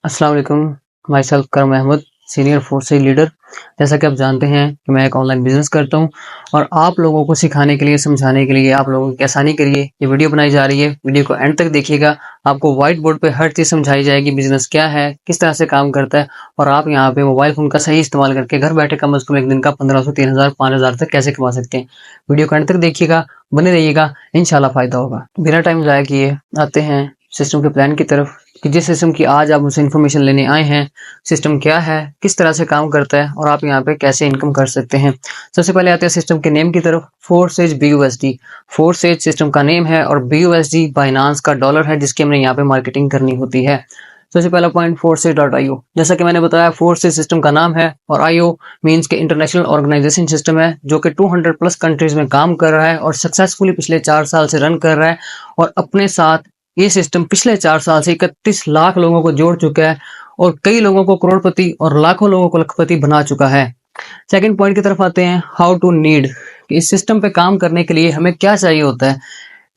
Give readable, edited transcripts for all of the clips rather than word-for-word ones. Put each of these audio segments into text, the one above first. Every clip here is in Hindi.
अस्सलाम वालेकुम। माई सेल्फ करम अहमद, सीनियर फोर्सेज लीडर। जैसा कि आप जानते हैं कि मैं एक ऑनलाइन बिजनेस करता हूं और आप लोगों को सिखाने के लिए, समझाने के लिए, आप लोगों की आसानी के लिए ये वीडियो बनाई जा रही है। वीडियो को एंड तक देखिएगा। आपको व्हाइट बोर्ड पे हर चीज़ समझाई जाएगी, बिजनेस क्या है, किस तरह से काम करता है और आप यहाँ पे मोबाइल फ़ोन का सही इस्तेमाल करके घर बैठे कम अज़ कम एक दिन का 1500, 3000, 5000 तक कैसे कमा सकते हैं। वीडियो को एंड तक देखिएगा, बने रहिएगा, इंशाल्लाह फ़ायदा होगा। बिना टाइम ज़ाया किए आते हैं सिस्टम के प्लान की तरफ कि जिस सिस्टम की आज आप मुझसे इन्फॉर्मेशन लेने आए हैं, सिस्टम क्या है, किस तरह से काम करता है और आप यहाँ पे कैसे इनकम कर सकते हैं। सबसे पहले आते हैं सिस्टम के नेम की तरफ। फोर्सेज BUSD, फोर्सेज सिस्टम का नेम है और BUSD बाइनांस का डॉलर है जिसकी हमने यहाँ पे मार्केटिंग करनी होती है। सबसे पहला पॉइंट forces.io, जैसा कि मैंने बताया फोर्सेज सिस्टम का नाम है और IO मींस के इंटरनेशनल ऑर्गेनाइजेशन सिस्टम है जो कि 200 प्लस कंट्रीज में काम कर रहा है और सक्सेसफुली पिछले 4 साल से रन कर रहा है और अपने साथ ये सिस्टम पिछले 4 साल से 31 लाख लोगों को जोड़ चुका है और कई लोगों को करोड़पति और लाखों लोगों को लखपति बना चुका है। सेकंड पॉइंट की तरफ आते हैं, हाउ टू नीड। इस सिस्टम पे काम करने के लिए हमें क्या चाहिए होता है।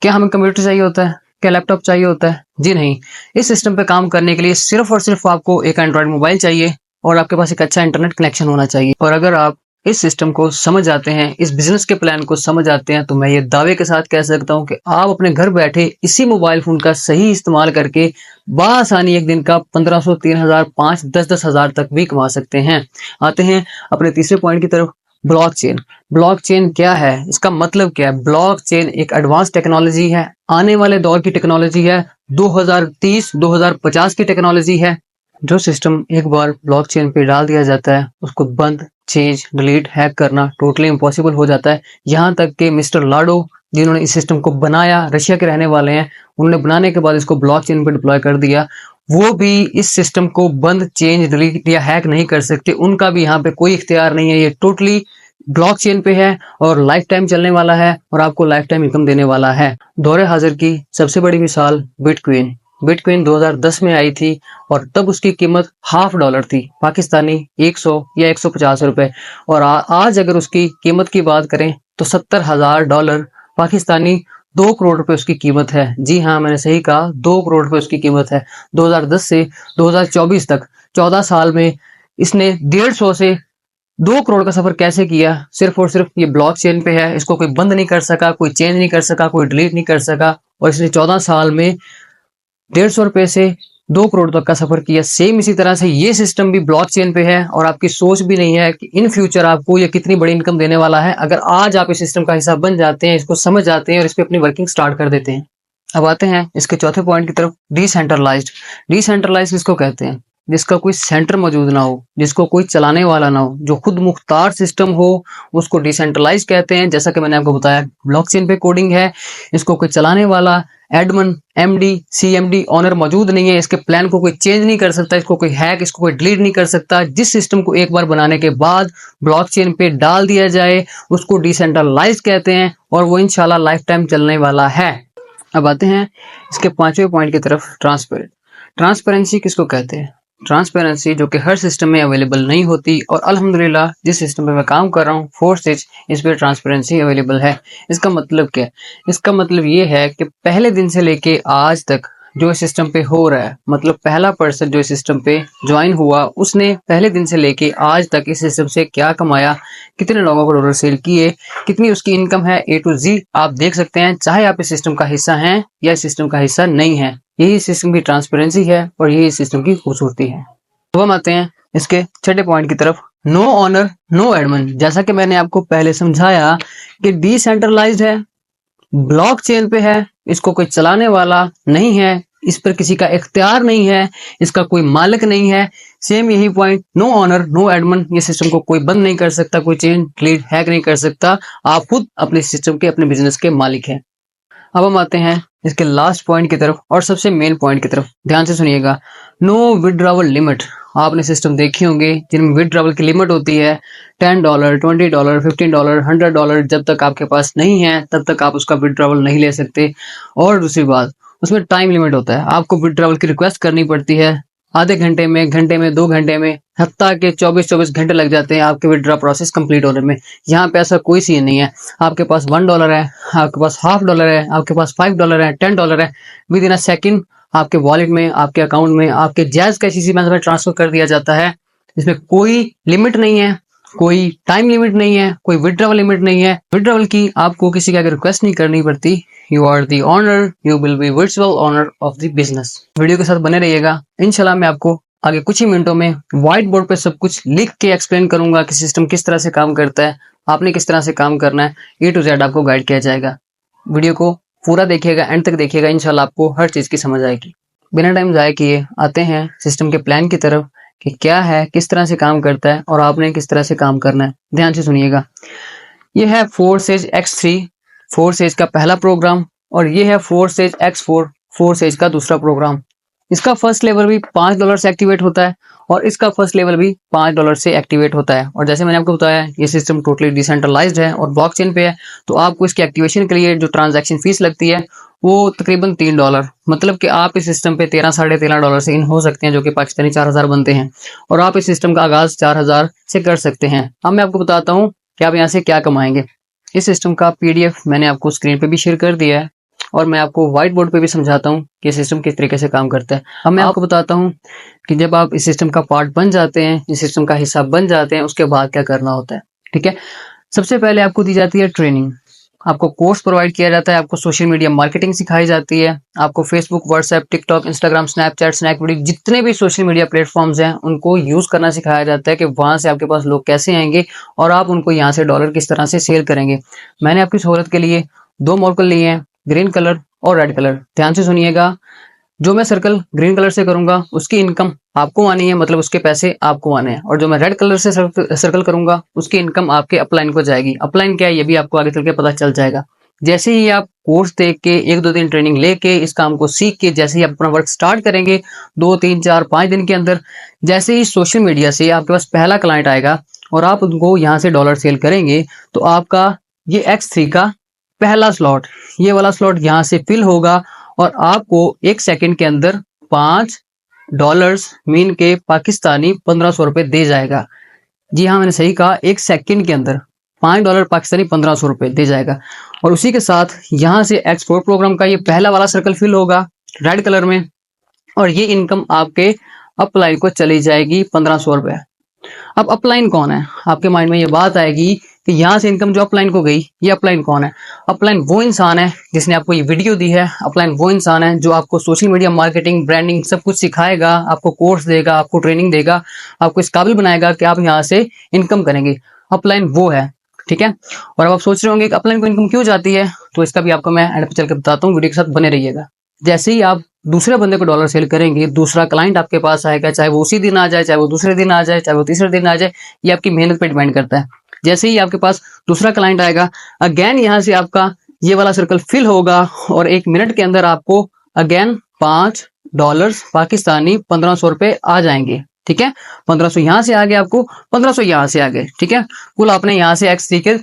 क्या हमें कंप्यूटर चाहिए होता है, क्या लैपटॉप चाहिए होता है? जी नहीं। इस सिस्टम पे काम करने के लिए सिर्फ और सिर्फ आपको एक एंड्रॉयड मोबाइल चाहिए और आपके पास एक अच्छा इंटरनेट कनेक्शन होना चाहिए। और अगर आप इस सिस्टम को समझ आते हैं, इस बिजनेस के प्लान को समझ आते हैं, तो मैं ये दावे के साथ कह सकता हूं कि आप अपने घर बैठे इसी मोबाइल फोन का सही इस्तेमाल करके बआसानी एक दिन का 1500, 3000, 5, 10 हजार तक भी कमा सकते हैं। आते हैं अपने तीसरे पॉइंट की तरफ, ब्लॉकचेन। ब्लॉकचेन क्या है, इसका मतलब क्या है? ब्लॉकचेन एक एडवांस टेक्नोलॉजी है, आने वाले दौर की टेक्नोलॉजी है, 2030, 2050 की टेक्नोलॉजी है। जो सिस्टम एक बार ब्लॉकचेन पे डाल दिया जाता है उसको बंद, चेंज, डिलीट, हैक करना टोटली इम्पॉसिबल हो जाता है। यहाँ तक कि मिस्टर लाडो जिन्होंने इस सिस्टम को बनाया, रशिया के रहने वाले हैं, उन्होंने बनाने के बाद इसको ब्लॉकचेन पे डिप्लॉय कर दिया। वो भी इस सिस्टम को बंद, चेंज, डिलीट या हैक नहीं कर सकते। उनका भी यहाँ पे कोई इख्तियार नहीं है। ये टोटली ब्लॉकचेन पे है और लाइफ टाइम चलने वाला है और आपको लाइफ टाइम इनकम देने वाला है। दौरे हाजिर की सबसे बड़ी मिसाल बिटकॉइन। बिटकॉइन 2010 में आई थी और तब उसकी कीमत $1/2 थी, पाकिस्तानी 100 या 150 रुपए। और आज अगर उसकी कीमत की बात करें तो $70,000 पाकिस्तानी 2 करोड़ रुपए उसकी कीमत है। जी हाँ, मैंने सही कहा, 2 करोड़ रुपए उसकी कीमत है। 2010 से 2024 तक 14 साल में इसने 150 से 2 करोड़ का सफर कैसे किया? सिर्फ और सिर्फ ये ब्लॉकचेन पे है। इसको कोई बंद नहीं कर सका, कोई चेंज नहीं कर सका, कोई डिलीट नहीं कर सका और इसने 14 साल में 150 रुपए से 2 करोड़ तक का सफर किया। सेम इसी तरह से ये सिस्टम भी ब्लॉकचेन पे है और आपकी सोच भी नहीं है कि इन फ्यूचर आपको ये कितनी बड़ी इनकम देने वाला है। अगर आज आप इस सिस्टम का हिस्सा बन जाते हैं, इसको समझ जाते हैं और इस पे अपनी वर्किंग स्टार्ट कर देते हैं। अब आते हैं इसके चौथे पॉइंट की तरफ, डिसेंट्रलाइज्ड। डिसेंट्रलाइज्ड किसको कहते हैं? जिसका कोई सेंटर मौजूद ना हो, जिसको कोई चलाने वाला ना हो, जो खुद मुख्तार सिस्टम हो, उसको डिसेंट्रलाइज कहते हैं। जैसा कि मैंने आपको बताया, ब्लॉकचेन पे कोडिंग है, इसको कोई चलाने वाला एडमन, MD, CMD, ऑनर मौजूद नहीं है। इसके प्लान को कोई चेंज नहीं कर सकता, इसको कोई हैक, इसको कोई डिलीट नहीं कर सकता। जिस सिस्टम को एक बार बनाने के बाद ब्लॉकचेन पे डाल दिया जाए उसको डिसेंट्रलाइज कहते हैं और वो इंशाल्लाह लाइफ टाइम चलने वाला है। अब आते हैं इसके पांचवें पॉइंट की तरफ, ट्रांसपेरेंट। ट्रांसपेरेंसी किसको कहते हैं? ट्रांसपेरेंसी जो कि हर सिस्टम में अवेलेबल नहीं होती और अल्हम्दुलिल्लाह जिस सिस्टम पे मैं काम कर रहा हूँ, फोर्सेज, इस पे ट्रांसपेरेंसी अवेलेबल है। इसका मतलब क्या है? इसका मतलब ये है कि पहले दिन से लेके आज तक जो सिस्टम पे हो रहा है, मतलब पहला पर्सन जो सिस्टम पे ज्वाइन हुआ उसने पहले दिन से लेके आज तक इस सिस्टम से क्या कमाया, कितने लोगों को डॉलर सेल किए, कितनी उसकी इनकम है, A to Z आप देख सकते हैं, चाहे आप इस सिस्टम का हिस्सा हैं या इस सिस्टम का हिस्सा नहीं है। यही सिस्टम की ट्रांसपेरेंसी है और यही सिस्टम की खूबसूरती है। अब हम आते हैं इसके छठे पॉइंट की तरफ, नो ऑनर नो एडमिन। जैसा कि मैंने आपको पहले समझाया कि डिसेंट्रलाइज्ड है, ब्लॉकचेन पे है, इसको कोई चलाने वाला नहीं है, इस पर किसी का इख्तियार नहीं है, इसका कोई मालिक नहीं है। सेम यही point, no owner no admin. ये सिस्टम को कोई बंद नहीं कर सकता, कोई चेंज, डिलीट, हैक नहीं कर सकता। आप खुद अपने सिस्टम के, अपने बिजनेस के मालिक हैं। अब हम आते हैं इसके लास्ट पॉइंट की तरफ और सबसे मेन पॉइंट की तरफ। ध्यान से सुनिएगा, नो विड्रॉवल लिमिट। आपने सिस्टम देखे होंगे जिनमें विड्रॉवल की लिमिट होती है $10, $20, $15, $100। जब तक आपके पास नहीं है तब तक आप उसका विड्रॉवल नहीं ले सकते। और दूसरी बात, उसमें टाइम लिमिट होता है। आपको विड्रॉवल की रिक्वेस्ट करनी पड़ती है आधे घंटे में, 2 घंटे में, हफ्ता के 24 घंटे लग जाते हैं आपके विड्रॉ प्रोसेस कंप्लीट होने में। यहाँ पे ऐसा कोई सीन नहीं है। आपके पास $1 है, आपके पास $1/2 है, आपके पास $5 है, $10 है, विद इन अ सेकंड आपके वॉलेट में, आपके अकाउंट में, आपके जायज कैसी बैंक में ट्रांसफर कर दिया जाता है। इसमें कोई लिमिट नहीं है, कोई टाइम लिमिट नहीं है, कोई विड्रॉवल लिमिट नहीं है। विड्रॉवल की आपको किसी की आगे रिक्वेस्ट नहीं करनी पड़ती। You are the owner, you will be virtual owner of the business. Video के साथ बने रहिएगा। इंशाल्लाह मैं आपको आगे कुछ ही मिनटों में व्हाइट बोर्ड पे सब कुछ लिख के एक्सप्लेन करूंगा कि सिस्टम किस तरह से काम करता है, आपने किस तरह से काम करना है। ए टू जेड आपको गाइड किया जाएगा। वीडियो को पूरा देखिएगा, एंड तक देखिएगा, इंशाल्लाह आपको हर चीज की समझ आएगी। बिना टाइम जाए किए आते हैं सिस्टम के प्लान की तरफ कि क्या है, किस तरह से काम करता है और आपने किस तरह से काम करना है। ध्यान से सुनिएगा। ये है 4Sage X3 4Sage का पहला प्रोग्राम, और ये है 4Sage X4 4Sage का दूसरा प्रोग्राम। इसका फर्स्ट लेवल भी $5 से एक्टिवेट होता है और इसका फर्स्ट लेवल भी $5 से एक्टिवेट होता है। और जैसे मैंने आपको बताया, ये सिस्टम टोटली डिसेंट्रलाइज्ड है और ब्लॉकचेन पे है, तो आपको इसके एक्टिवेशन के लिए जो ट्रांजैक्शन फीस लगती है वो तकरीबन $3, मतलब कि आप इस सिस्टम पे 13 साढ़े $13 से इन हो सकते हैं, जो कि पाकिस्तानी 4000 बनते हैं। और आप इस सिस्टम का आगाज 4000 से कर सकते हैं। अब मैं आपको बताता हूँ कि आप यहाँ से क्या कमाएंगे। इस सिस्टम का PDF मैंने आपको स्क्रीन पे भी शेयर कर दिया है और मैं आपको व्हाइट बोर्ड पे भी समझाता हूँ कि सिस्टम किस तरीके से काम करता है। अब मैं आपको बताता हूँ कि जब आप इस सिस्टम का पार्ट बन जाते हैं, इस सिस्टम का हिस्सा बन जाते हैं, उसके बाद क्या करना होता है। ठीक है, सबसे पहले आपको दी जाती है ट्रेनिंग। आपको कोर्स प्रोवाइड किया जाता है, आपको सोशल मीडिया मार्केटिंग सिखाई जाती है, आपको Facebook, WhatsApp, TikTok, Instagram, Snapchat, Snapdeal, जितने भी सोशल मीडिया प्लेटफॉर्म्स हैं उनको यूज करना सिखाया जाता है कि वहां से आपके पास लोग कैसे आएंगे और आप उनको यहाँ से डॉलर किस तरह से सेल करेंगे। मैंने आपकी सहूलत के लिए 2 मॉडल लिए हैं, ग्रीन कलर और रेड कलर। ध्यान से सुनिएगा। जो मैं सर्कल ग्रीन कलर से करूंगा उसकी इनकम आपको आनी है, मतलब उसके पैसे आपको आने हैं। और जो मैं रेड कलर से सर्कल करूंगा उसकी इनकम आपके अपलाइन को जाएगी। अपलाइन क्या है ये भी आपको आगे चल के पता चल जाएगा। जैसे ही आप कोर्स देख के 1-2 दिन ट्रेनिंग लेके इस काम को सीख के जैसे ही आप अपना वर्क स्टार्ट करेंगे 2-3-4-5 दिन के अंदर, जैसे ही सोशल मीडिया से आपके पास पहला क्लाइंट आएगा और आप उनको यहाँ से डॉलर सेल करेंगे, तो आपका ये X3 का पहला स्लॉट, ये वाला स्लॉट यहाँ से फिल होगा और आपको 1 सेकंड के अंदर $5 मीन के पाकिस्तानी 1500 रुपए दे जाएगा। जी हाँ, मैंने सही कहा, 1 सेकंड के अंदर $5 पाकिस्तानी 1500 रुपए दे जाएगा। और उसी के साथ यहाँ से X4 प्रोग्राम का ये पहला वाला सर्कल फिल होगा रेड कलर में, और ये इनकम आपके अपलाइन को चली जाएगी 1500 रुपए। अब अपलाइन कौन है, आपके माइंड में ये बात आएगी कि यहाँ से इनकम जो अपलाइन को गई, ये अपलाइन कौन है। अपलाइन वो इंसान है जिसने आपको ये वीडियो दी है। अपलाइन वो इंसान है जो आपको सोशल मीडिया मार्केटिंग, ब्रांडिंग सब कुछ सिखाएगा, आपको कोर्स देगा, आपको ट्रेनिंग देगा, आपको इस काबिल बनाएगा कि आप यहाँ से इनकम करेंगे। अपलाइन वो है। ठीक है, और अब आप सोच रहे होंगे कि अपलाइन को इनकम क्यों जाती है, तो इसका भी आपको मैं एंड पे चल के बताता हूँ। वीडियो के साथ बने रहिएगा। जैसे ही आप दूसरे बंदे को डॉलर सेल करेंगे, दूसरा क्लाइंट आपके पास आएगा, चाहे वो उसी दिन आ जाए, चाहे वो दूसरे दिन आ जाए, चाहे वो तीसरे दिन आ जाए, ये आपकी मेहनत पे डिपेंड करता है। जैसे ही आपके पास दूसरा क्लाइंट आएगा, अगेन यहाँ से आपका ये वाला सर्कल फिल होगा और 1 मिनट के अंदर आपको अगेन $5 पाकिस्तानी 1500 रुपए आ जाएंगे। ठीक है, 1500 यहाँ से आ गए, आपको 1500 यहाँ से आ गए। ठीक है, कुल आपने यहाँ से X3 के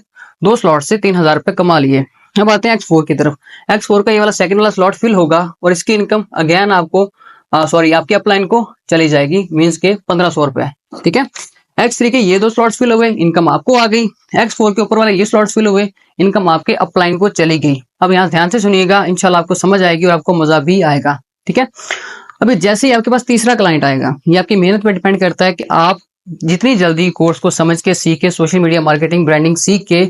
2 स्लॉट से 3000 रुपए कमा लिए। अब आते हैं X4 की तरफ। X4 का ये वाला सेकंड वाला स्लॉट फिल होगा और इसकी इनकम अगेन आपको आपके अपलाइन को चली जाएगी, मींस के 1500 रुपए। ठीक है, X3 के ये 2 स्लॉट्स फिल हुए, इनकम आपको आ गई। X4 के ऊपर वाले ये स्लॉट्स फिल हुए, इनकम आपके अपलाइन को चली गई। अब यहाँ ध्यान से सुनिएगा, इंशाल्लाह आपको समझ आएगी और आपको मजा भी आएगा। ठीक है, अभी जैसे ही आपके पास तीसरा क्लाइंट आएगा, ये आपकी मेहनत पर डिपेंड करता है कि आप जितनी जल्दी कोर्स को समझ के, सीख के, सोशल मीडिया मार्केटिंग, ब्रांडिंग सीख के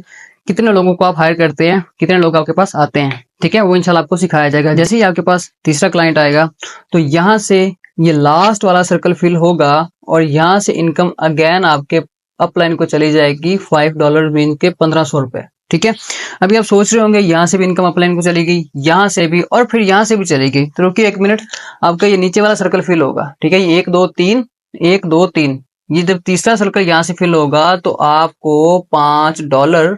कितने लोगों को आप हायर करते हैं, कितने लोग आपके पास आते हैं। ठीक है, वो इंशाल्लाह आपको सिखाया जाएगा। जैसे ही आपके पास तीसरा क्लाइंट आएगा तो यहाँ से ये लास्ट वाला सर्कल फिल होगा और यहाँ से इनकम अगेन आपके अपलाइन को चली जाएगी $5 मीन के 1500 रुपए। ठीक है, अभी आप सोच रहे होंगे यहाँ से भी इनकम अपलाइन को चली गई, यहाँ से भी, और फिर यहाँ से भी चली गई। तो रुकिए 1 मिनट, आपका ये नीचे वाला सर्कल फिल होगा। ठीक है, ये 1 2 3 1 2 3, ये जब तीसरा सर्कल यहाँ से फिल होगा तो आपको $5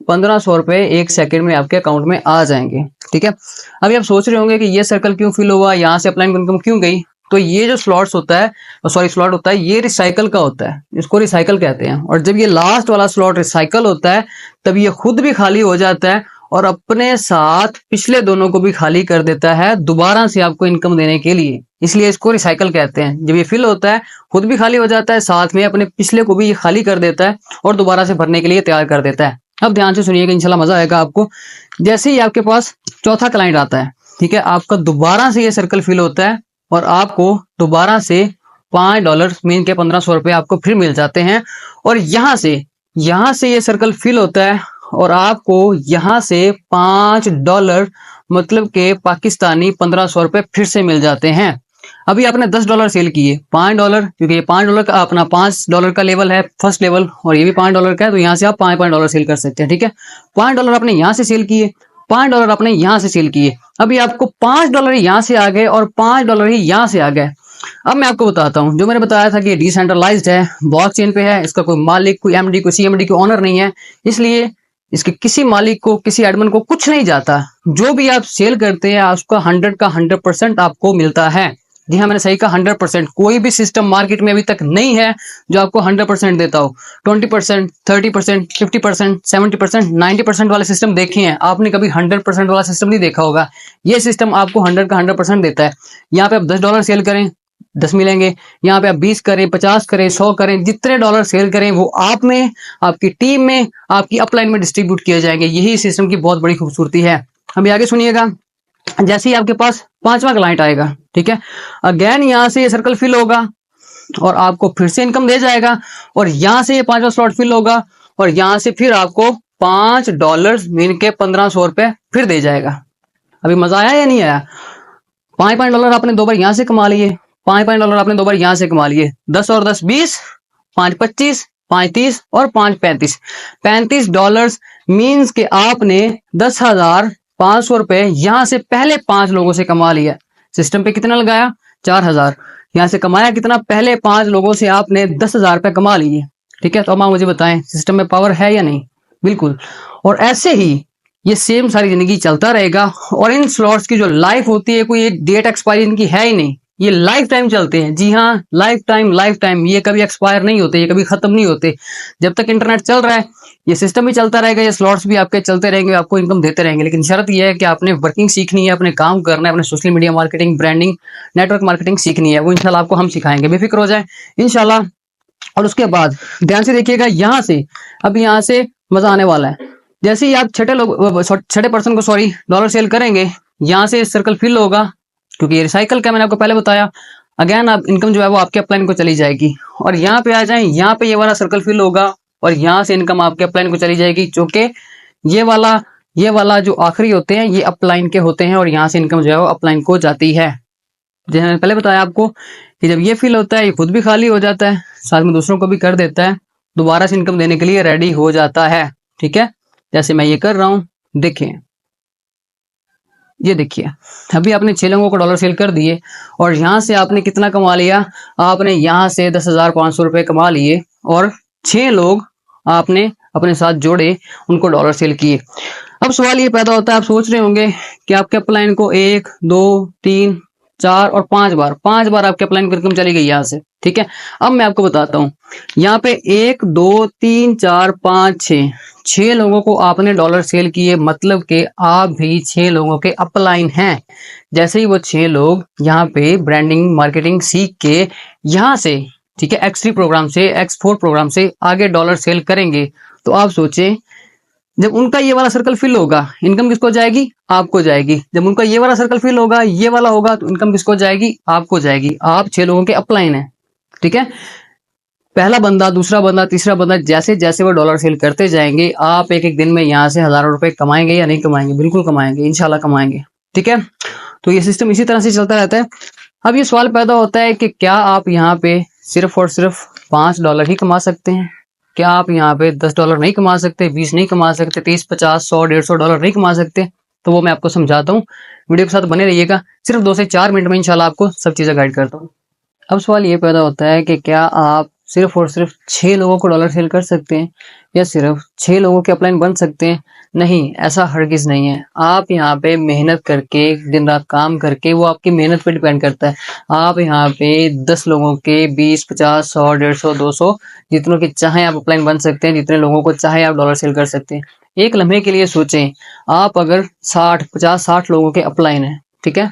1500 रुपए 1 सेकंड में आपके अकाउंट में आ जाएंगे। ठीक है, अभी आप सोच रहे होंगे कि ये सर्कल क्यों फिल हुआ, यहाँ से अपलाइन इनकम क्यों गई। तो ये जो स्लॉट होता है, ये रिसाइकल का होता है, इसको रिसाइकल कहते हैं। और जब ये लास्ट वाला स्लॉट रिसाइकल होता है तब ये खुद भी खाली हो जाता है और अपने साथ पिछले दोनों को भी खाली कर देता है दोबारा से आपको इनकम देने के लिए, इसलिए इसको रिसाइकल कहते हैं। जब ये फिल होता है खुद भी खाली हो जाता है, साथ में अपने पिछले को भी ये खाली कर देता है और दोबारा से भरने के लिए तैयार कर देता है। अब ध्यान से सुनिएगा, इंशाल्लाह मजा आएगा आपको। जैसे ही आपके पास चौथा क्लाइंट आता है, ठीक है, आपका दोबारा से ये सर्कल फिल होता है और आपको दोबारा से $5 मीन के 1500 रुपए आपको फिर मिल जाते हैं। और यहाँ से ये सर्कल फिल होता है और आपको यहाँ से $5 मतलब के पाकिस्तानी 1500 रुपए फिर से मिल जाते हैं। अभी आपने $10 सेल किए, $5, क्योंकि ये $5 का अपना $5 का लेवल है फर्स्ट लेवल, और ये भी $5 का है, तो यहाँ से आप $5 सेल कर सकते हैं। ठीक है, $5 आपने यहाँ से सेल किए, $5 आपने यहाँ से सेल किए, अभी आपको $5 यहाँ से आ गए और $5 ही यहाँ से आ गए। अब मैं आपको बताता हूँ, जो मैंने बताया था कि डिसेंट्रलाइज्ड है, ब्लॉकचेन पे है, इसका कोई मालिक, कोई एमडी, कोई सीएमडी, कोई ओनर नहीं है, इसलिए इसके किसी मालिक को, किसी एडमिन को कुछ नहीं जाता। जो भी आप सेल करते हैं उसका 100 का 100% आपको मिलता है। जी हाँ, मैंने सही कहा, 100%। कोई भी सिस्टम मार्केट में अभी तक नहीं है जो आपको 100% देता हो। 20%, 30%, 50%, 70%, 90% वाले सिस्टम देखे हैं आपने, कभी 100% वाला सिस्टम नहीं देखा होगा। ये सिस्टम आपको 100 का 100% देता है। यहाँ पे आप $10 सेल करें, 10 मिलेंगे। यहाँ पे आप 20 करें, 50 करें, 100 करें, जितने डॉलर सेल करें वो आप में, आपकी टीम में, आपकी अपलाइन में डिस्ट्रीब्यूट किए जाएंगे। यही सिस्टम की बहुत बड़ी खूबसूरती है। अभी आगे सुनिएगा, जैसे ही आपके पास 5वां क्लाइंट आएगा, ठीक है, अगेन यहाँ से ये सर्कल फिल होगा और आपको फिर से इनकम दे जाएगा, और यहाँ से ये 5वां स्लॉट फिल होगा और यहाँ से फिर आपको $5 मीन के 1500 रुपए फिर दे जाएगा। अभी मजा आया या नहीं आया? $5 आपने 2 बार यहाँ से कमा लिए, $5 आपने 2 बार यहाँ से कमा लिए, 10 और 10 20, 5 25, 5 30 और 5 35, $35 मीन्स के आपने 10,500 रुपए यहाँ से पहले 5 लोगों से कमा लिया। सिस्टम पे कितना लगाया? 4,000। यहाँ से कमाया कितना? पहले 5 लोगों से आपने 10,000 रुपए कमा लिए। ठीक है, तो अब आप मुझे बताएं, सिस्टम में पावर है या नहीं? बिल्कुल। और ऐसे ही ये सेम सारी जिंदगी चलता रहेगा, और इन स्लॉट्स की जो लाइफ होती है, कोई डेट एक्सपायरी इनकी है ही नहीं, ये लाइफ टाइम चलते हैं। जी हाँ, लाइफ टाइम, ये कभी एक्सपायर नहीं होते, ये कभी खत्म नहीं होते। जब तक इंटरनेट चल रहा है ये सिस्टम भी चलता रहेगा, ये स्लॉट्स भी आपके चलते रहेंगे, आपको इनकम देते रहेंगे। लेकिन शर्त यह है कि आपने वर्किंग सीखनी है, अपने काम करना है, अपने social media marketing, branding, network marketing सीखनी है। वो इंशाल्लाह आपको हम सिखाएंगे, बेफिक्र हो जाए इंशाल्लाह। और उसके बाद ध्यान से देखिएगा, यहाँ से अब यहाँ से मजा आने वाला है। जैसे ही आप छठे पर्सन को डॉलर सेल करेंगे, यहाँ से सर्कल फिल होगा, क्योंकि ये रिसाइकल का मैंने आपको पहले बताया। अगेन आप इनकम जो है वो आपके अपलाइन को चली जाएगी, और यहाँ पे आ जाए, यहाँ पे ये वाला सर्कल फिल होगा और यहाँ से इनकम आपके अपलाइन को चली जाएगी, क्योंकि ये वाला जो आखिरी होते हैं ये अपलाइन के होते हैं, और यहाँ से इनकम जो है वो अपलाइन को जाती है। जैसे मैंने पहले बताया आपको कि जब ये फिल होता है, ये खुद भी खाली हो जाता है, साथ में दूसरों को भी कर देता है, दोबारा से इनकम देने के लिए रेडी हो जाता है। ठीक है, जैसे मैं ये कर रहा हूं, देखिए, ये देखिए, अभी आपने 6 लोगों को डॉलर सेल कर दिए, और यहाँ से आपने कितना कमा लिया? आपने यहाँ से 10,500 रुपए कमा लिए, और 6 लोग आपने अपने साथ जोड़े, उनको डॉलर सेल किए। अब सवाल ये पैदा होता है, आप सोच रहे होंगे कि आपके अपलाइन को 1 2 3 4 और 5 बार आपके अपलाइन को इनकम चली गई यहाँ से। ठीक है, अब मैं आपको बताता हूँ, यहाँ पे 1 2 3 4 5 6 लोगों को आपने डॉलर सेल किए, मतलब कि आप भी 6 लोगों के अपलाइन हैं। जैसे ही वो 6 लोग यहाँ पे ब्रांडिंग मार्केटिंग सीख के यहाँ से, ठीक है, X3 प्रोग्राम से, X4 प्रोग्राम से आगे डॉलर सेल करेंगे, तो आप सोचें, जब उनका ये वाला सर्कल फिल होगा, इनकम किसको जाएगी? आपको जाएगी। जब उनका ये वाला सर्कल फिल होगा, ये वाला होगा, तो इनकम किसको जाएगी? आपको जाएगी। आप 6 लोगों के अपलाइन है। ठीक है, पहला बंदा, दूसरा बंदा, तीसरा बंदा, जैसे जैसे वो डॉलर सेल करते जाएंगे, आप एक एक दिन में यहाँ से हजारों रुपए कमाएंगे या नहीं कमाएंगे? बिल्कुल कमाएंगे, इंशाल्लाह कमाएंगे। ठीक है, तो ये सिस्टम इसी तरह से चलता रहता है। अब ये सवाल पैदा होता है कि क्या आप यहाँ पे सिर्फ और सिर्फ $5 ही कमा सकते हैं? क्या आप यहाँ पे $10 नहीं कमा सकते, 20 नहीं कमा सकते, 30 50 100 150 डॉलर नहीं कमा सकते? तो वो मैं आपको समझाता हूँ, वीडियो के साथ बने रहिएगा। सिर्फ 2 से 4 मिनट में इंशाल्लाह आपको सब चीजें गाइड करता हूँ। अब सवाल ये पैदा होता है कि क्या आप सिर्फ और सिर्फ 6 लोगों को डॉलर सेल कर सकते हैं, या सिर्फ 6 लोगों के अपलाइन बन सकते हैं? नहीं, ऐसा हरगिज नहीं है। आप यहाँ पे मेहनत करके, दिन रात काम करके, वो आपकी मेहनत पे डिपेंड करता है। आप यहाँ पे 10 लोगों के 20 50 100 150 200 जितनों के चाहे आप अपलाइन बन सकते हैं, जितने लोगों को चाहे आप डॉलर सेल कर सकते हैं। एक लम्हे के लिए सोचें, आप अगर 50 60 लोगों के अपलाइन है, ठीक है,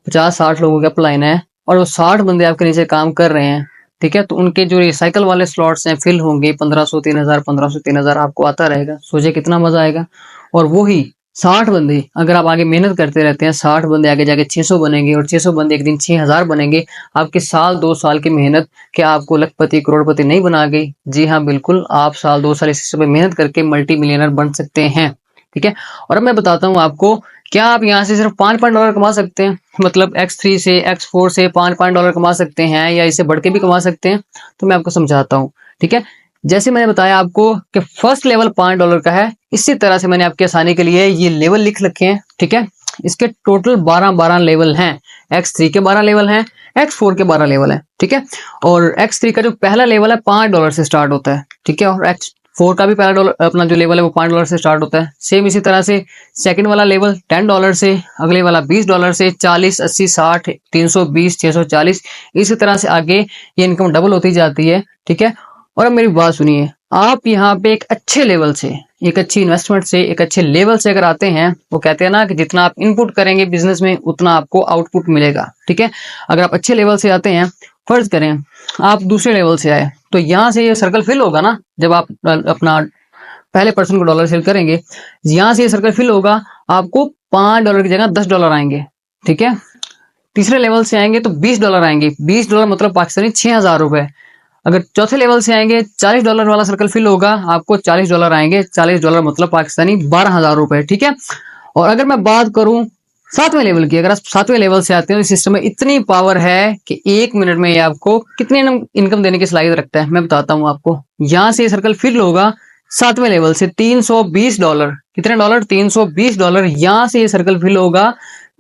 50 60 लोगों के अपलाइन है, और वो 60 बंदे आपके नीचे काम कर रहे हैं, ठीक है, तो उनके जो रिसाइकल वाले स्लॉट्स हैं फिल होंगे, 1500 3000 1500 3000 आपको आता रहेगा। सोचिए कितना मजा आएगा। और वो ही 60 बंदे अगर आप आगे मेहनत करते रहते हैं, 60 बंदे आगे जाके 600 बनेंगे और 600 बंदे एक दिन 6000 बनेंगे। आपके साल 2 साल की मेहनत क्या आपको लखपति करोड़पति नहीं बना गई? जी हाँ, बिल्कुल, आप साल 2 साल इस सिस्टम पे मेहनत करके मल्टी मिलियनर बन सकते हैं। ठीक है, और अब मैं बताता हूँ आपको, क्या आप यहाँ से सिर्फ $5 कमा सकते हैं? मतलब X3 से X4 से $5 कमा सकते हैं या इससे बढ़ के भी कमा सकते हैं? तो मैं आपको समझाता हूँ। ठीक है, जैसे मैंने बताया आपको कि फर्स्ट लेवल $5 का है, इसी तरह से मैंने आपके आसानी के लिए ये लेवल लिख रखे हैं। ठीक है, इसके टोटल 12 लेवल हैं। X3 के 12 लेवल हैं, X4 के 12 लेवल हैं। ठीक है, और X3 का जो पहला लेवल है $5 से स्टार्ट होता है। ठीक है, और X4 का भी पहला डॉलर अपना जो लेवल है वो $5 से स्टार्ट होता है। सेम इसी तरह से सेकंड वाला लेवल $10 से, अगले वाला $20 से, 40, 80, 60, 320, 640, इसी तरह से आगे ये इनकम डबल होती जाती है। ठीक है, और अब मेरी बात सुनिए, आप यहाँ पे एक अच्छे लेवल से, एक अच्छी इन्वेस्टमेंट से, एक अच्छे लेवल से अगर आते हैं, वो कहते हैं ना कि जितना आप इनपुट करेंगे बिजनेस में उतना आपको आउटपुट मिलेगा। ठीक है, अगर आप अच्छे लेवल से आते हैं, फर्ज करें आप दूसरे लेवल से आए, तो यहाँ से ये सर्कल फिल होगा ना, जब आप अपना पहले पर्सन को डॉलर सेल करेंगे, यहाँ से ये सर्कल फिल होगा, आपको $5 की जगह $10 आएंगे। ठीक है, तीसरे लेवल से आएंगे तो $20 आएंगे। $20 मतलब पाकिस्तानी 6000 रुपए। अगर चौथे लेवल से आएंगे, $40 वाला सर्कल फिल होगा, आपको $40 आएंगे। $40 मतलब पाकिस्तानी 12000 रुपए। ठीक है, और अगर मैं बात करूं 7वें लेवल की, अगर आप 7वें लेवल से आते हैं, तो सिस्टम में इतनी पावर है कि 1 मिनट में ये आपको कितने इनकम देने की सलाहियत रखता है, मैं बताता हूँ आपको। यहाँ से सर्कल फिल होगा 7वें लेवल से $320। कितने डॉलर? $320। यहाँ से ये सर्कल फिल होगा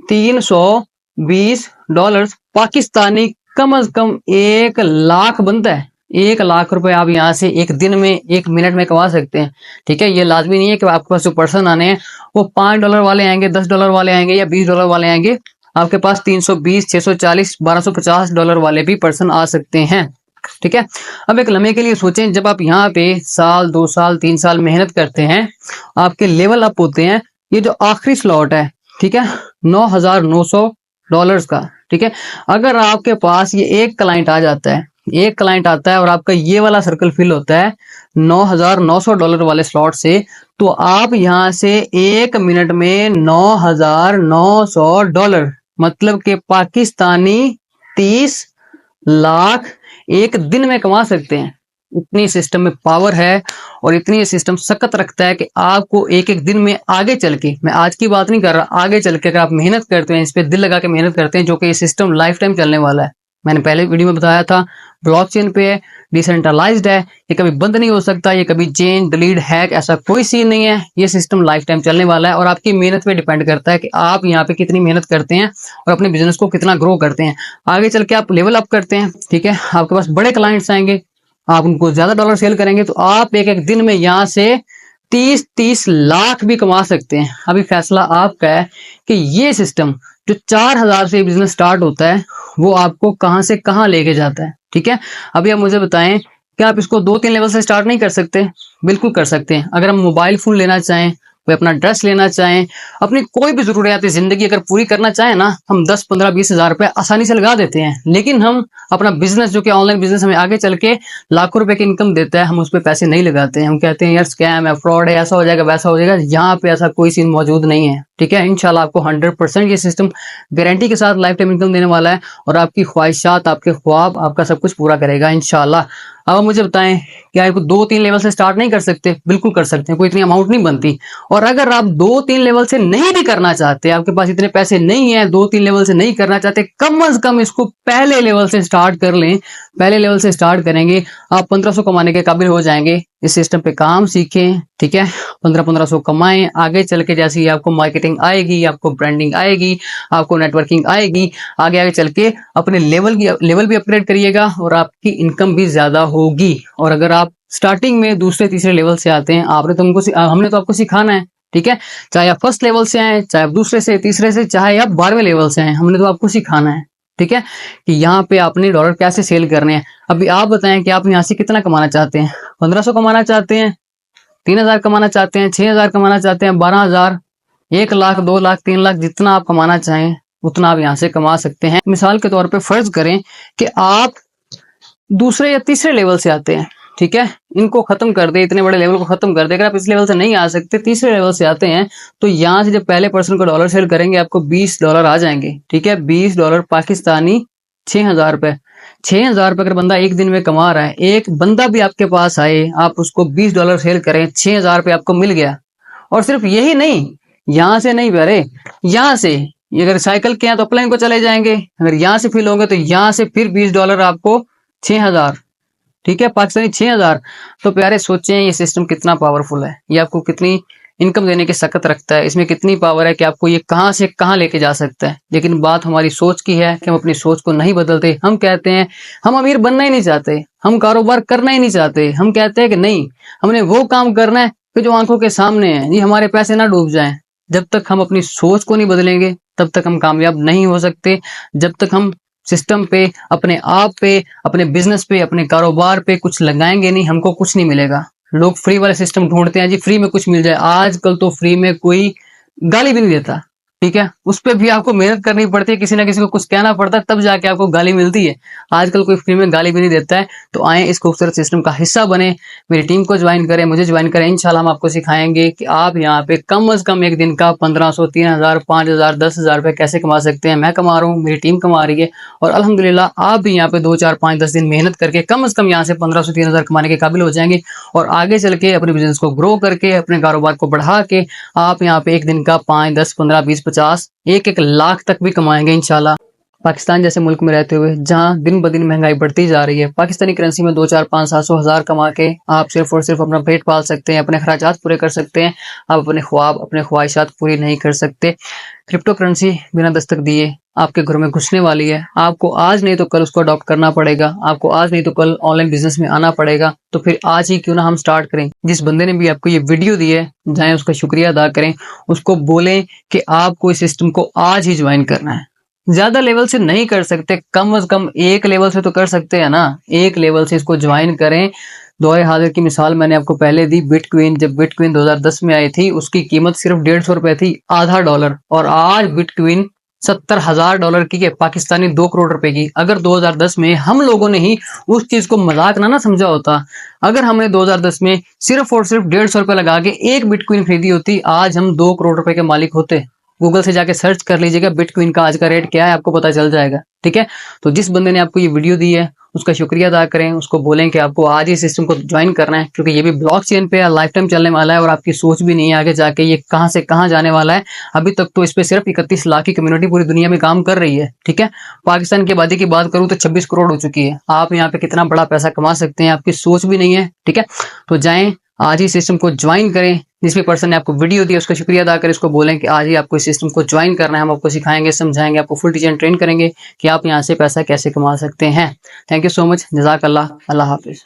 $320 पाकिस्तानी। कम अज कम 1 लाख बनता है। 1 लाख रुपए आप यहाँ से एक दिन में, 1 मिनट में कमा सकते हैं। ठीक है, ये लाजमी नहीं है कि आपके पास जो पर्सन आने हैं वो $5 वाले आएंगे, $10 वाले आएंगे या $20 वाले आएंगे। आपके पास 320, 640, $1250 वाले भी पर्सन आ सकते हैं। ठीक है, अब एक लम्हे के लिए सोचें, जब आप यहाँ पे साल, 2 साल, 3 साल मेहनत करते हैं, आपके लेवल अप होते हैं। ये जो आखिरी स्लॉट है, ठीक है, $9,900 का। ठीक है, अगर आपके पास ये एक क्लाइंट आ जाता है, एक क्लाइंट आता है और आपका ये वाला सर्कल फिल होता है $9,900 वाले स्लॉट से, तो आप यहाँ से 1 मिनट में $9,900 मतलब के पाकिस्तानी 30 लाख एक दिन में कमा सकते हैं। इतनी सिस्टम में पावर है और इतनी ये सिस्टम सख्त रखता है कि आपको एक एक दिन में आगे चल के, मैं आज की बात नहीं कर रहा, आगे चल के अगर आप मेहनत करते हैं, इस पे दिल लगा के मेहनत करते हैं, जो कि ये सिस्टम लाइफ टाइम चलने वाला है। मैंने पहले वीडियो में बताया था, ब्लॉकचेन पे है, डिसेंट्रलाइज्ड है, ये कभी बंद नहीं हो सकता, ये कभी चेंज, डिलीट, हैक ऐसा कोई सीन नहीं है। ये सिस्टम लाइफ टाइम चलने वाला है और आपकी मेहनत पे डिपेंड करता है कि आप यहाँ पे कितनी मेहनत करते हैं और अपने बिजनेस को कितना ग्रो करते हैं। आगे चल के आप लेवल अप करते हैं, ठीक है, आपके पास बड़े क्लाइंट्स आएंगे, आप उनको ज्यादा डॉलर सेल करेंगे, तो आप एक एक दिन में यहाँ से 30-30 लाख भी कमा सकते हैं। अभी फैसला आपका है कि ये सिस्टम जो 4000 से बिजनेस स्टार्ट होता है वो आपको कहां से कहां लेके जाता है। ठीक है, अभी आप मुझे बताएं कि आप इसको 2-3 लेवल से स्टार्ट नहीं कर सकते? बिल्कुल कर सकते हैं। अगर हम मोबाइल फोन लेना चाहें, कोई अपना ड्रेस लेना चाहें, अपनी कोई भी जरूरियात जिंदगी अगर पूरी करना चाहें ना, हम 10, 15, 20 हजार रुपए आसानी से लगा देते हैं। लेकिन हम अपना बिजनेस, जो कि ऑनलाइन बिजनेस हमें आगे चल के लाखों रुपए की इनकम देता है, हम उस पर पैसे नहीं लगाते हैं। हम कहते हैं यार स्कैम है, फ्रॉड है, ऐसा हो जाएगा, वैसा हो जाएगा। यहाँ पे ऐसा कोई सीन मौजूद नहीं है। ठीक है, इंशाल्लाह आपको 100% ये सिस्टम गारंटी के साथ लाइफ टाइम इनकम देने वाला है और आपकी ख्वाहिशात, आपके ख्वाब, आपका सब कुछ पूरा करेगा इंशाल्लाह। अब आप मुझे बताएं, क्या आपको 2-3 लेवल से स्टार्ट नहीं कर सकते? बिल्कुल कर सकते हैं, कोई इतनी अमाउंट नहीं बनती। और अगर आप 2-3 लेवल से नहीं भी करना चाहते, आपके पास इतने पैसे नहीं है, 2-3 लेवल से नहीं करना चाहते, कम अज कम इसको पहले लेवल से स्टार्ट कर लें। पहले लेवल से स्टार्ट करेंगे, आप 1500 कमाने के काबिल हो जाएंगे। इस सिस्टम पे काम सीखें, ठीक है, 1500 कमाएं। आगे चल के जैसे ही आपको मार्केटिंग आएगी, आपको ब्रांडिंग आएगी, आपको नेटवर्किंग आएगी, आगे आगे चल के अपने लेवल भी अपग्रेड करिएगा और आपकी इनकम भी ज्यादा होगी। और अगर आप स्टार्टिंग में दूसरे तीसरे लेवल से आते हैं, हमने तो आपको सिखाना है। ठीक है, चाहे आप फर्स्ट लेवल से आए, चाहे आप दूसरे से, तीसरे से, चाहे आप 12वें लेवल से आए, हमने तो आपको सिखाना है। ठीक है, कि यहाँ पे आपने डॉलर कैसे सेल करने हैं। अभी आप बताएं कि आप यहाँ से कितना कमाना चाहते हैं? 1500 कमाना चाहते हैं, 3000 कमाना चाहते हैं, 6000 कमाना चाहते हैं, 12000, 1 लाख, 2 लाख, 3 लाख, जितना आप कमाना चाहें उतना आप यहाँ से कमा सकते हैं। मिसाल के तौर पे फर्ज करें कि आप दूसरे या तीसरे लेवल से आते हैं, ठीक है, इनको खत्म कर दे, इतने बड़े लेवल को खत्म कर दे। अगर आप इस लेवल से नहीं आ सकते, तीसरे लेवल से आते हैं, तो यहाँ से जब पहले पर्सन को डॉलर सेल करेंगे आपको $20 आ जाएंगे। ठीक है, $20 पाकिस्तानी 6,000 रुपए। 6,000 रुपए अगर बंदा एक दिन में कमा रहा है, एक बंदा भी आपके पास आए, आप उसको $20 सेल करें, 6,000 रुपये आपको मिल गया। और सिर्फ यही नहीं, यहाँ से नहीं भरे, यहाँ से अगर साइकिल के हैं तो अपलाइन को चले जाएंगे, अगर यहाँ से फिल होंगे तो यहाँ से फिर $20 आपको 6,000। ठीक है, पाकिस्तानी 6,000। तो प्यारे सोचें ये सिस्टम कितना पावरफुल है, ये आपको कितनी इनकम देने की सकत रखता है, इसमें कितनी पावर है कि आपको ये कहां से कहां लेके जा सकता है। लेकिन बात हमारी सोच की है कि हम अपनी सोच को नहीं बदलते। हम कहते हैं हम अमीर बनना ही नहीं चाहते, हम कारोबार करना ही नहीं चाहते, हम कहते हैं कि नहीं, हमने वो काम करना है कि जो आंखों के सामने है, ये हमारे पैसे ना डूब जाएं। जब तक हम अपनी सोच को नहीं बदलेंगे तब तक हम कामयाब नहीं हो सकते। जब तक हम सिस्टम पे, अपने आप पे, अपने बिजनेस पे, अपने कारोबार पे कुछ लगाएंगे नहीं, हमको कुछ नहीं मिलेगा। लोग फ्री वाले सिस्टम ढूंढते हैं जी, फ्री में कुछ मिल जाए। आजकल तो फ्री में कोई गाली भी नहीं देता। ठीक है, उस पर भी आपको मेहनत करनी पड़ती है, किसी ना किसी को कुछ कहना पड़ता है, तब जाके आपको गाली मिलती है। आजकल कोई फ्री में गाली भी नहीं देता है। तो आए इस खूबसूरत सिस्टम का हिस्सा बने, मेरी टीम को ज्वाइन करें, मुझे ज्वाइन करें। इंशाल्लाह हम आपको सिखाएंगे कि आप यहाँ पे कम से कम एक दिन का 1500, 3,000, 5,000, 10,000 रुपए कैसे कमा सकते हैं। मैं कमा रहा हूँ, मेरी टीम कमा रही है, और अल्हम्दुलिल्लाह आप भी यहाँ पे 2, 4, 5, 10 दिन मेहनत करके कम से कम यहाँ से 1500, 3,000 कमाने के काबिल हो जाएंगे। और आगे चल के अपने बिजनेस को ग्रो करके, अपने कारोबार को बढ़ा के आप यहाँ पे एक दिन का 5, 10, 15, 20, 50, 1-1 लाख तक भी कमाएंगे इंशाल्लाह। पाकिस्तान जैसे मुल्क में रहते हुए जहां दिन ब दिन महंगाई बढ़ती जा रही है, पाकिस्तानी करेंसी में 2, 4, 5, 700, 1000 कमा के आप सिर्फ और सिर्फ अपना पेट पाल सकते हैं, अपने खर्चात पूरे कर सकते हैं। आप अपने ख्वाब, अपने ख्वाहिशात पूरी नहीं कर सकते। क्रिप्टो करेंसी बिना दस्तक दिए आपके घर में घुसने वाली है। आपको आज नहीं तो कल उसको अडॉप्ट करना पड़ेगा, आपको आज नहीं तो कल ऑनलाइन बिजनेस में आना पड़ेगा। तो फिर आज ही क्यों ना हम स्टार्ट करें। जिस बंदे ने भी आपको ये वीडियो दी है, जाएं उसका शुक्रिया अदा करें, उसको बोलें कि आपको इस सिस्टम को आज ही ज्वाइन करना है। ज्यादा लेवल से नहीं कर सकते, कम से कम एक लेवल से तो कर सकते हैं ना। एक लेवल से इसको ज्वाइन करें। दोहे हाजिर की मिसाल मैंने आपको पहले दी। बिटकॉइन, जब बिटकॉइन 2010 में आई थी, उसकी कीमत सिर्फ $150 थी, आधा डॉलर। और आज बिटकॉइन $70,000 की है, पाकिस्तानी 2 करोड़ रुपए की। अगर 2010 में हम लोगों ने ही उस चीज को मजाक ना समझा होता, अगर हमने 2010 में सिर्फ और सिर्फ $150 लगा के एक बिटकॉइन खरीदी होती, आज हम 2 करोड़ रुपए के मालिक होते। गूगल से जाके सर्च कर लीजिएगा बिटकॉइन का आज का रेट क्या है, आपको पता चल जाएगा। ठीक है, तो जिस बंदे ने आपको ये वीडियो दी है उसका शुक्रिया अदा करें, उसको बोलें कि आपको आज ही सिस्टम को ज्वाइन करना है, क्योंकि ये भी ब्लॉकचेन पे लाइफ टाइम चलने वाला है। और आपकी सोच भी नहीं है आगे जाके ये कहां से कहां जाने वाला है। अभी तक तो इस पे सिर्फ 31 लाख की कम्युनिटी पूरी दुनिया में काम कर रही है। ठीक है, पाकिस्तान की आबादी की बात करूं तो 26 करोड़ हो चुकी है। आप यहाँ पे कितना बड़ा पैसा कमा सकते हैं, आपकी सोच भी नहीं है। ठीक है, तो जाएं आज ही सिस्टम को ज्वाइन करें। जिस भी पर्सन ने आपको वीडियो दी उसका शुक्रिया अदा करें, उसको बोलें कि आज ही आपको इस सिस्टम को ज्वाइन करना है। हम आपको सिखाएंगे, समझाएंगे, आपको फुल टीचर ट्रेन करेंगे कि आप यहाँ से पैसा कैसे कमा सकते हैं। थैंक यू सो मच, जज़ाकल्लाह, अल्लाह हाफिज।